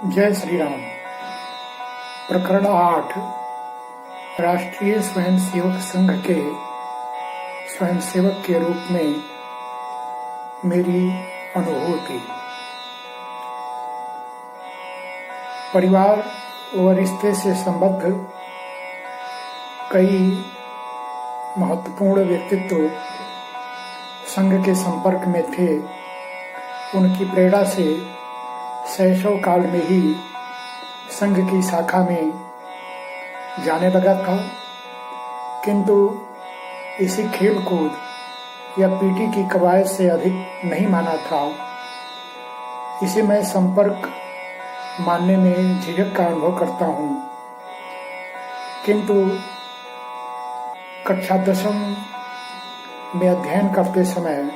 जय श्री राम। प्रकरण 8 राष्ट्रीय स्वयंसेवक संघ के स्वयंसेवक के रूप में मेरी अनुभूति। परिवार व रिश्ते से संबद्ध कई महत्वपूर्ण व्यक्तित्व संघ के संपर्क में थे। उनकी प्रेरणा से शैशव काल में ही संघ की शाखा में जाने लगा था, किंतु इसी खेल कूद या पीटी की कवायद से अधिक नहीं माना था। इसे मैं संपर्क मानने में झिझक का अनुभव करता हूँ, किंतु कक्षा 10वीं में अध्ययन करते समय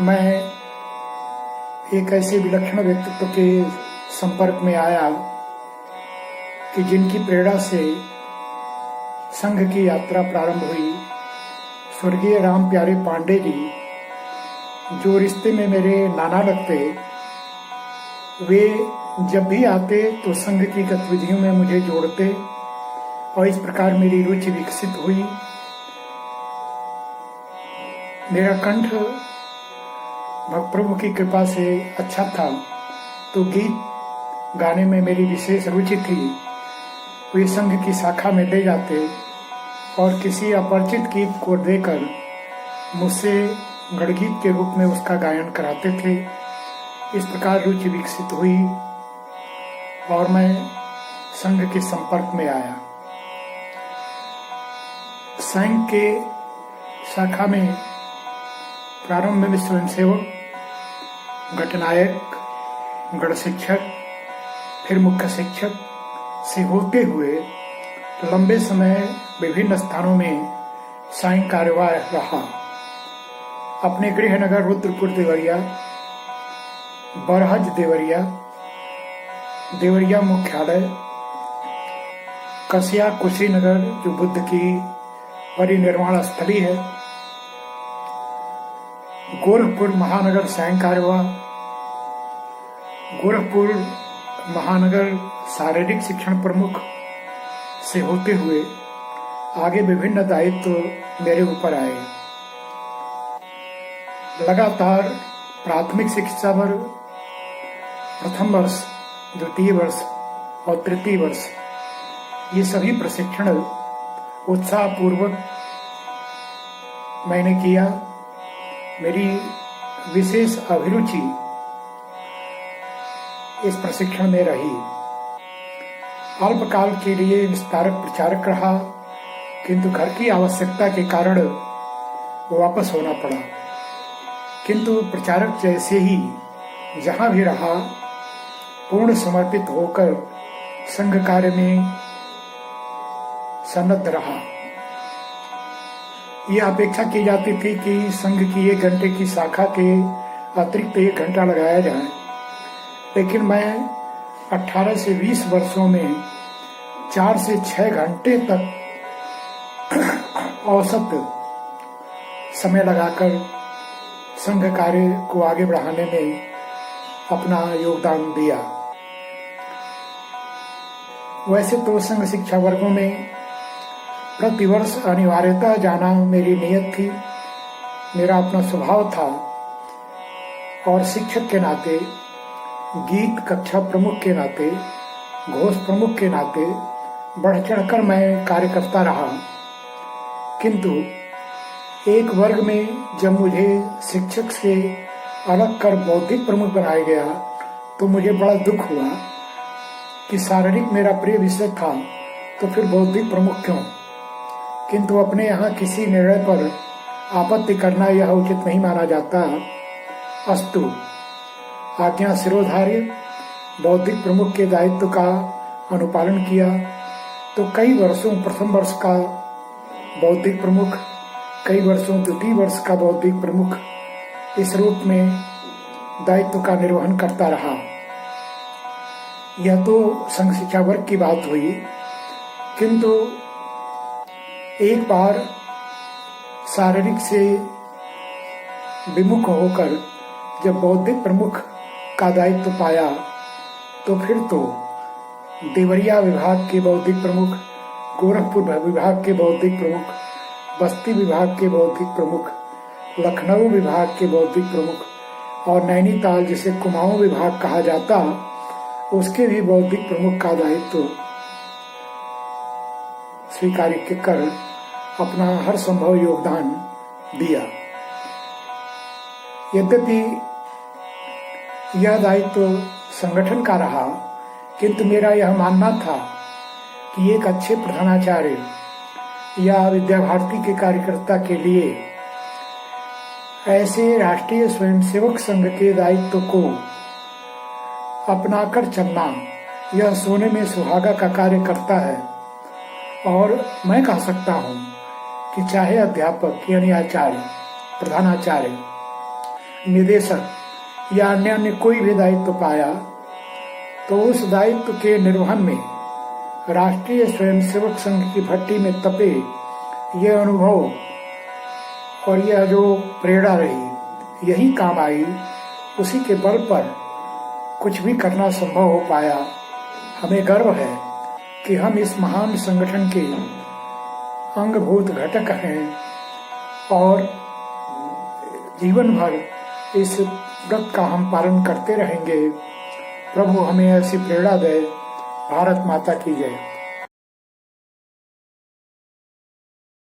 मैं एक ऐसे विलक्षण व्यक्तित्व के संपर्क में आया कि जिनकी प्रेरणा से संघ की यात्रा प्रारंभ हुई। स्वर्गीय राम प्यारे पांडे जी, जो रिश्ते में मेरे नाना लगते, वे जब भी आते तो संघ की गतिविधियों में मुझे जोड़ते और इस प्रकार मेरी रुचि विकसित हुई। मेरा कंठ प्रभु की कृपा से अच्छा था, तो गीत गाने में मेरी विशेष रुचि थी। वे संघ की शाखा में ले जाते और किसी अपरिचित गीत को देकर मुझसे गणगीत के रूप में उसका गायन कराते थे। इस प्रकार रुचि विकसित हुई और मैं संघ के संपर्क में आया। संघ के शाखा में प्रारंभ में स्वयंसेवक, घटनायक, गण शिक्षक, फिर मुख्य शिक्षक से होते हुए लंबे समय विभिन्न स्थानों में साईं कार्यवाह रहा। अपने गृहनगर रुद्रपुर देवरिया, बरहज देवरिया, देवरिया मुख्यालय, कसिया कुशीनगर जो बुद्ध की परिनिर्वाण स्थली है, गोरखपुर महानगर साईं कार्यवाह, गोरखपुर महानगर शारीरिक शिक्षण प्रमुख से होते हुए आगे विभिन्न दायित्व मेरे ऊपर आए। लगातार प्राथमिक शिक्षा वर्ग, प्रथम वर्ष, द्वितीय वर्ष और तृतीय वर्ष, ये सभी प्रशिक्षण उत्साहपूर्वक मैंने किया। मेरी विशेष अभिरुचि इस प्रशिक्षण में रही। अल्पकाल के लिए विस्तारक प्रचारक रहा, किंतु घर की आवश्यकता के कारण वापस होना पड़ा। किंतु प्रचारक जैसे ही जहां भी रहा, पूर्ण समर्पित होकर संघ कार्य में सन्नद्ध रहा। यह अपेक्षा की जाती थी कि संघ की 1 घंटे की शाखा के अतिरिक्त 1 घंटा लगाया जाए, लेकिन मैं 18 से 20 वर्षों में 4 से 6 घंटे तक औसत समय लगाकर संघ कार्य को आगे बढ़ाने में अपना योगदान दिया। वैसे तो संघ शिक्षा वर्गों में प्रतिवर्ष अनिवार्यता जाना मेरी नियत थी, मेरा अपना स्वभाव था, और शिक्षक के नाते, गीत कक्षा प्रमुख के नाते, घोष प्रमुख के नाते बढ़ चढ़कर मैं कार्य करता रहा। किंतु एक वर्ग में जब मुझे शिक्षक से अलग कर बौद्धिक प्रमुख बनाया गया, तो मुझे बड़ा दुख हुआ कि शारीरिक मेरा प्रिय विषय था, तो फिर बौद्धिक प्रमुख क्यों। किंतु अपने यहाँ किसी निर्णय पर आपत्ति करना यह उचित नहीं माना जाता। अस्तु, आज्ञा शिरोधार्य, बौद्धिक प्रमुख के दायित्व का अनुपालन किया, तो कई वर्षों प्रथम वर्ष का बौद्धिक प्रमुख, कई वर्षों द्वितीय वर्ष का बौद्धिक प्रमुख, इस रूप में दायित्व का निर्वहन करता रहा। यह तो संघ शिक्षा वर्ग की बात हुई, किंतु एक बार शारीरिक से विमुख होकर जब बौद्धिक प्रमुख का दायित्व पाया, तो फिर तो देवरिया विभाग के बौद्धिक प्रमुख, गोरखपुर विभाग के बौद्धिक प्रमुख, बस्ती विभाग के बौद्धिक प्रमुख, लखनऊ विभाग के बौद्धिक प्रमुख और नैनीताल जिसे कुमाऊं विभाग कहा जाता, उसके भी बौद्धिक प्रमुख का दायित्व स्वीकार कर अपना हर संभव योगदान दिया। यद्यपि यह दायित्व संगठन का रहा, किंतु मेरा यह मानना था कि एक अच्छे प्रधानाचार्य या विद्या भारती के कार्यकर्ता के लिए ऐसे राष्ट्रीय स्वयंसेवक संघ के दायित्व को अपनाकर चलना यह सोने में सुहागा का कार्य करता है। और मैं कह सकता हूँ कि चाहे अध्यापक यानी आचार्य, प्रधानाचार्य, निदेशक या अन्य कोई भी दायित्व पाया, तो उस दायित्व के निर्वहन में राष्ट्रीय स्वयंसेवक संघ की भट्टी में तपे यह अनुभव और यह जो प्रेरणा रही, यही काम आई। उसी के बल पर कुछ भी करना संभव हो पाया। हमें गर्व है कि हम इस महान संगठन के अंगभूत घटक हैं और जीवन भर इस व्रत का हम पालन करते रहेंगे। प्रभु हमें ऐसी प्रेरणा दे। भारत माता की जय।